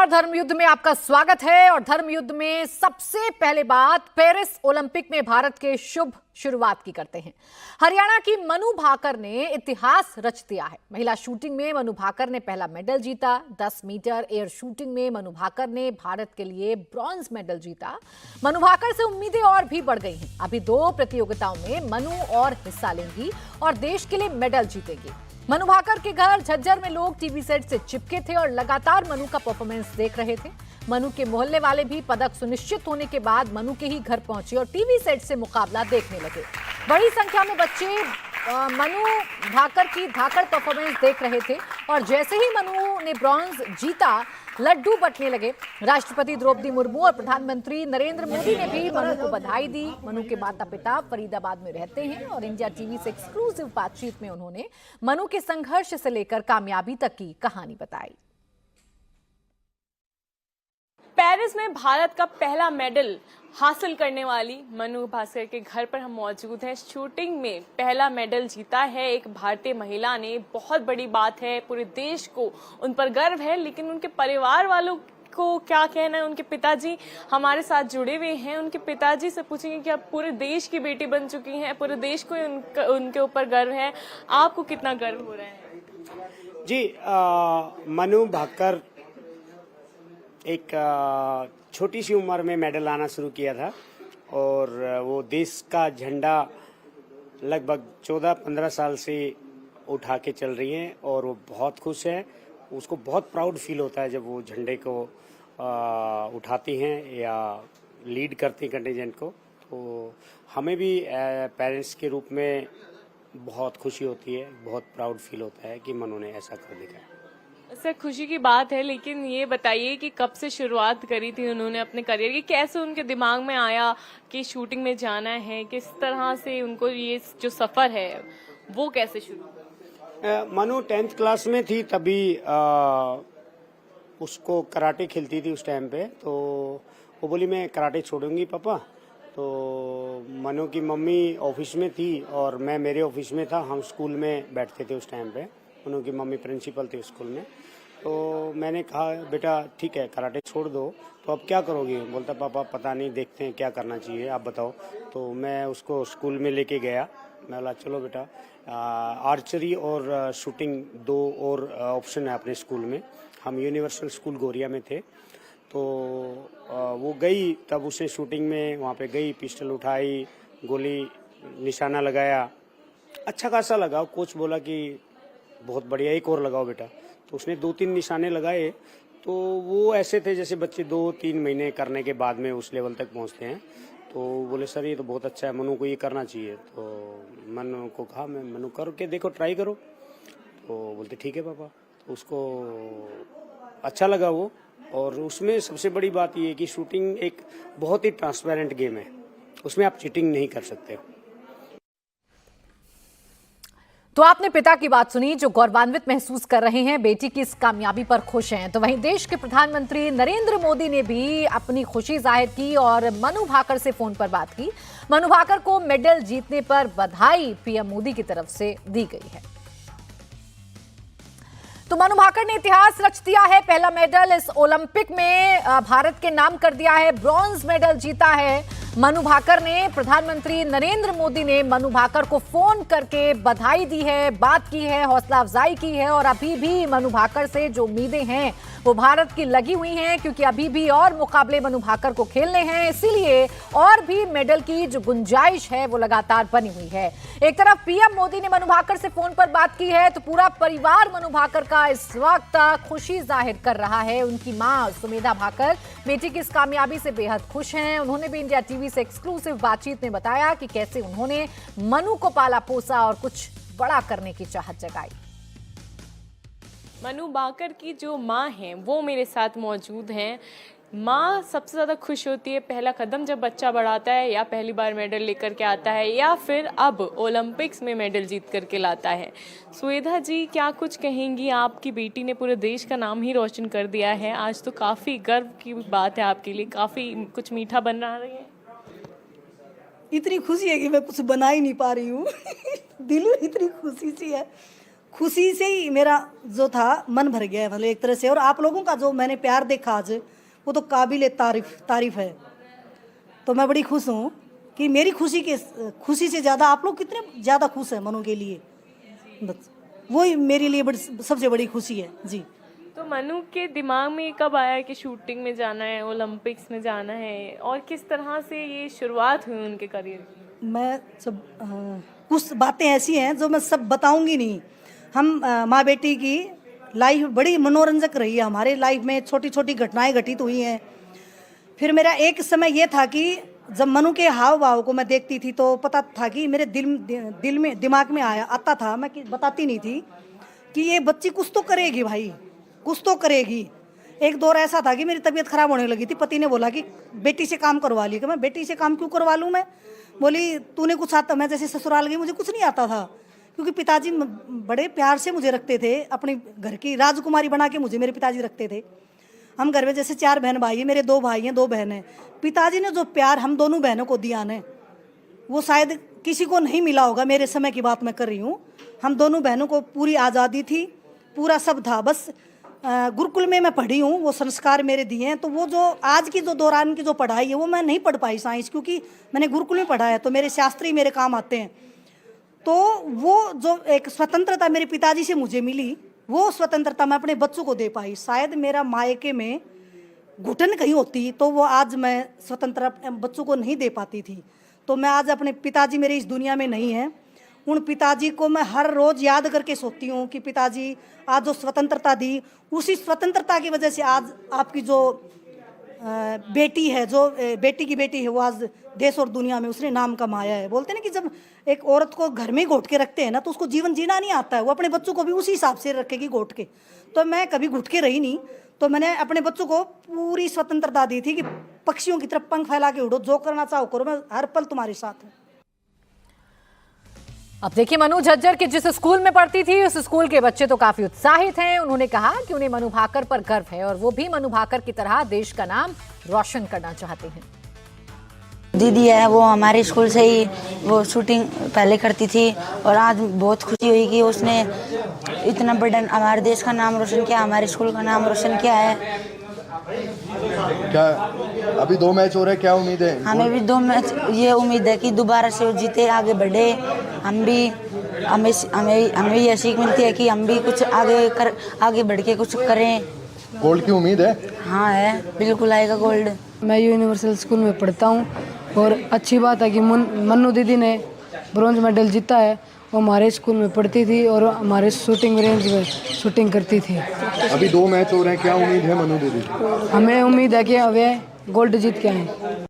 नमस्कार, धर्मयुद्ध में आपका स्वागत है। और धर्मयुद्ध में सबसे पहले बात पेरिस ओलंपिक में भारत के शुभ शुरुआत की करते हैं। हरियाणा की मनु भाकर ने इतिहास रच दिया है। महिला शूटिंग में मनु भाकर ने पहला मेडल जीता। 10 मीटर एयर शूटिंग में मनु भाकर ने भारत के लिए ब्रॉन्ज मेडल जीता। मनु भाकर से उम्मीदें और भी बढ़ गई हैं। अभी 2 प्रतियोगिताओं में मनु और हिस्सा लेंगी और देश के लिए मेडल जीतेंगी। मनु भाकर के घर झज्जर में लोग टीवी सेट से चिपके थे और लगातार मनु का परफॉर्मेंस देख रहे थे। मनु के मोहल्ले वाले भी पदक सुनिश्चित होने के बाद मनु के ही घर पहुंचे और टीवी सेट से मुकाबला देखने लगे। बड़ी संख्या में बच्चे मनु भाकर की धाकड़ परफॉर्मेंस देख रहे थे और जैसे ही मनु ने ब्रॉन्ज जीता, लड्डू बंटने लगे। राष्ट्रपति द्रौपदी मुर्मू और प्रधानमंत्री नरेंद्र मोदी ने भी मनु को बधाई दी। मनु के माता पिता फरीदाबाद में रहते हैं और इंडिया टीवी से एक्सक्लूसिव बातचीत में उन्होंने मनु के संघर्ष से लेकर कामयाबी तक की कहानी बताई। पेरिस में भारत का पहला मेडल हासिल करने वाली मनु भाकर के घर पर हम मौजूद हैं। शूटिंग में पहला मेडल जीता है एक भारतीय महिला ने। बहुत बड़ी बात है, पूरे देश को उन पर गर्व है। लेकिन उनके परिवार वालों को क्या कहना है? उनके पिताजी हमारे साथ जुड़े हुए हैं। उनके पिताजी से पूछेंगे कि आप पूरे देश की बेटी बन चुकी हैं, पूरे देश को उनके ऊपर गर्व है। आपको कितना गर्व हो रहा है? जी, मनु भाकर एक छोटी सी उम्र में मेडल लाना शुरू किया था और वो देश का झंडा लगभग 14-15 साल से उठा के चल रही हैं और वो बहुत खुश है। उसको बहुत प्राउड फील होता है जब वो झंडे को उठाती हैं या लीड करती कंटिजेंट को। तो हमें भी पेरेंट्स के रूप में बहुत खुशी होती है, बहुत प्राउड फील होता है कि मनु ने ऐसा कर दिखाया। सर, खुशी की बात है, लेकिन ये बताइए कि कब से शुरुआत करी थी उन्होंने अपने करियर की? कैसे उनके दिमाग में आया कि शूटिंग में जाना है? किस तरह से उनको ये जो सफर है वो कैसे शुरू? मनु 10th क्लास में थी तभी उसको कराटे खेलती थी उस टाइम पे। तो वो बोली मैं कराटे छोड़ूंगी पापा। तो मनु की मम्मी ऑफिस में थी और मैं मेरे ऑफिस में था। हम स्कूल में बैठते थे उस टाइम पे। मनु की मम्मी प्रिंसिपल थी स्कूल में। तो मैंने कहा बेटा ठीक है कराटे छोड़ दो, तो अब क्या करोगी? बोलता पापा पता नहीं, देखते हैं क्या करना चाहिए, आप बताओ। तो मैं उसको स्कूल में लेके गया। मैं बोला चलो बेटा, आर्चरी और शूटिंग 2 और ऑप्शन है अपने स्कूल में। हम यूनिवर्सल स्कूल गोरिया में थे। तो वो गई, तब उसने शूटिंग में वहाँ पे गई, पिस्टल उठाई, गोली निशाना लगाया, अच्छा खासा लगा। कोच बोला कि बहुत बढ़िया, एक और लगाओ बेटा। तो उसने 2-3 निशाने लगाए। तो वो ऐसे थे जैसे बच्चे 2-3 महीने करने के बाद में उस लेवल तक पहुंचते हैं। तो बोले सर ये तो बहुत अच्छा है, मनु को ये करना चाहिए। तो मनु को कहा मैं मनु करके देखो, ट्राई करो। तो बोलते ठीक है पापा। तो उसको अच्छा लगा वो। और उसमें सबसे बड़ी बात ये है कि शूटिंग एक बहुत ही ट्रांसपेरेंट गेम है, उसमें आप चीटिंग नहीं कर सकते। तो आपने पिता की बात सुनी जो गौरवान्वित महसूस कर रहे हैं, बेटी की इस कामयाबी पर खुश हैं। तो वहीं देश के प्रधानमंत्री नरेंद्र मोदी ने भी अपनी खुशी जाहिर की और मनु भाकर से फोन पर बात की। मनु भाकर को मेडल जीतने पर बधाई पीएम मोदी की तरफ से दी गई है। तो मनु भाकर ने इतिहास रच दिया है। पहला मेडल इस ओलंपिक में भारत के नाम कर दिया है, ब्रॉन्ज मेडल जीता है मनु भाकर ने। प्रधानमंत्री नरेंद्र मोदी ने मनु भाकर को फोन करके बधाई दी है, बात की है, हौसला अफजाई की है। और अभी भी मनु भाकर से जो उम्मीदें हैं वो भारत की लगी हुई हैं, क्योंकि अभी भी और मुकाबले मनु भाकर को खेलने हैं। इसीलिए और भी मेडल की जो गुंजाइश है वो लगातार बनी हुई है। एक तरफ पीएम मोदी ने मनु भाकर से फोन पर बात की है, तो पूरा परिवार मनु भाकर का इस वक्त खुशी जाहिर कर रहा है। उनकी मां सुमेधा भाकर बेटी की इस कामयाबी से बेहद खुश हैं। उन्होंने भी इंडिया टीवी से एक्सक्लूसिव बातचीत में बताया कि कैसे उन्होंने मनु को पाला पोसा और कुछ बड़ा करने की चाहत जगाई। मनु भाकर की जो माँ हैं वो मेरे साथ मौजूद हैं। माँ सबसे ज़्यादा खुश होती है पहला कदम जब बच्चा बढ़ाता है, या पहली बार मेडल लेकर के आता है, या फिर अब ओलंपिक्स में मेडल जीत करके लाता है। सुमेधा जी, क्या कुछ कहेंगी? आपकी बेटी ने पूरे देश का नाम ही रोशन कर दिया है। आज तो काफ़ी गर्व की बात है आपके लिए, काफ़ी कुछ मीठा बन रहा है। इतनी खुशी है कि मैं कुछ बना ही नहीं पा रही हूँ। दिल में इतनी खुशी सी है। खुशी से ही मेरा जो था मन भर गया है, मतलब एक तरह से। और आप लोगों का जो मैंने प्यार देखा आज, वो तो काबिल तारीफ है। तो मैं बड़ी खुश हूँ कि मेरी खुशी से ज़्यादा आप लोग कितने ज़्यादा खुश हैं मनु के लिए, बस वही मेरे लिए सबसे बड़ी खुशी है जी। तो मनु के दिमाग में कब आया कि शूटिंग में जाना है, ओलंपिक्स में जाना है, और किस तरह से ये शुरुआत हुई उनके करियर की? मैं सब कुछ बातें ऐसी हैं जो मैं सब बताऊंगी नहीं। हम माँ बेटी की लाइफ बड़ी मनोरंजक रही है, हमारे लाइफ में छोटी छोटी घटनाएं घटित हुई हैं। फिर मेरा एक समय ये था कि जब मनु के हाव भाव को मैं देखती थी तो पता था कि मेरे दिल में दिमाग में आता था, मैं बताती नहीं थी कि ये बच्ची कुछ तो करेगी भाई, कुछ तो करेगी। एक दौर ऐसा था कि मेरी तबीयत खराब होने लगी थी, पति ने बोला कि बेटी से काम करवा ली। कि मैं बेटी से काम क्यों करवा लूँ? मैं बोली तूने कुछ आता, मैं जैसे ससुराल गई मुझे कुछ नहीं आता था, क्योंकि पिताजी बड़े प्यार से मुझे रखते थे, अपने घर की राजकुमारी बना के मुझे मेरे पिताजी रखते थे। हम घर में जैसे 4 बहन भाई हैं, मेरे 2 भाई हैं 2 बहनें। पिताजी ने जो प्यार हम दोनों बहनों को दिया ना, वो शायद किसी को नहीं मिला होगा। मेरे समय की बात मैं कर रही हूँ। हम दोनों बहनों को पूरी आज़ादी थी, पूरा सब था। बस गुरुकुल में मैं पढ़ी हूँ, वो संस्कार मेरे दिए हैं। तो वो जो आज की जो दौरान की जो पढ़ाई है वो मैं नहीं पढ़ पाई साइंस, क्योंकि मैंने गुरुकुल में पढ़ा है, तो मेरे शास्त्री मेरे काम आते हैं। तो वो जो एक स्वतंत्रता मेरे पिताजी से मुझे मिली, वो स्वतंत्रता मैं अपने बच्चों को दे पाई। शायद मेरा मायके में घुटन कहीं होती तो वो आज मैं स्वतंत्रता बच्चों को नहीं दे पाती थी। तो मैं आज अपने पिताजी मेरे इस दुनिया में नहीं हैं, उन पिताजी को मैं हर रोज़ याद करके सोती हूँ कि पिताजी आज जो स्वतंत्रता दी, उसी स्वतंत्रता की वजह से आज आपकी जो बेटी है, जो बेटी की बेटी है, वो आज देश और दुनिया में उसने नाम कमाया है। बोलते हैं ना कि जब एक औरत को घर में घोट के रखते हैं ना, तो उसको जीवन जीना नहीं आता है, वो अपने बच्चों को भी उसी हिसाब से रखेगी घोट के। तो मैं कभी घुट के रही नहीं, तो मैंने अपने बच्चों को पूरी स्वतंत्रता दी थी कि पक्षियों की तरफ पंख फैला के उड़ो, जो करना चाहो करो, मैं हर पल तुम्हारे साथ हूँ। अब देखिए, मनु झज्जर के जिस स्कूल में पढ़ती थी उस स्कूल के बच्चे तो काफी उत्साहित हैं। उन्होंने कहा कि उन्हें मनु भाकर पर गर्व है और वो भी मनु भाकर की तरह देश का नाम रोशन करना चाहते हैं। दीदी है वो हमारे स्कूल से ही वो शूटिंग पहले करती थी, और आज बहुत खुशी हुई कि उसने इतना बड़ा हमारे देश का नाम रोशन किया, हमारे स्कूल का नाम रोशन किया है। क्या अभी 2 मैच हो रहे हैं, क्या उम्मीद है? हमें भी 2 मैच, ये उम्मीद है कि दोबारा से वो जीते, आगे बढ़े। हमें ये सीख मिलती है कि हम भी कुछ आगे बढ़ के कुछ करें। गोल्ड की उम्मीद है? हाँ है, बिल्कुल आएगा गोल्ड। मैं यूनिवर्सल स्कूल में पढ़ता हूँ, और अच्छी बात है कि मन्नू दीदी ने ब्रॉन्ज मेडल जीता है। वो हमारे स्कूल में पढ़ती थी और हमारे शूटिंग रेंज में शूटिंग करती थी। अभी 2 मैच हो रहे हैं, क्या उम्मीद है मनु दीदी? हमें उम्मीद है कि वे गोल्ड जीत के आए।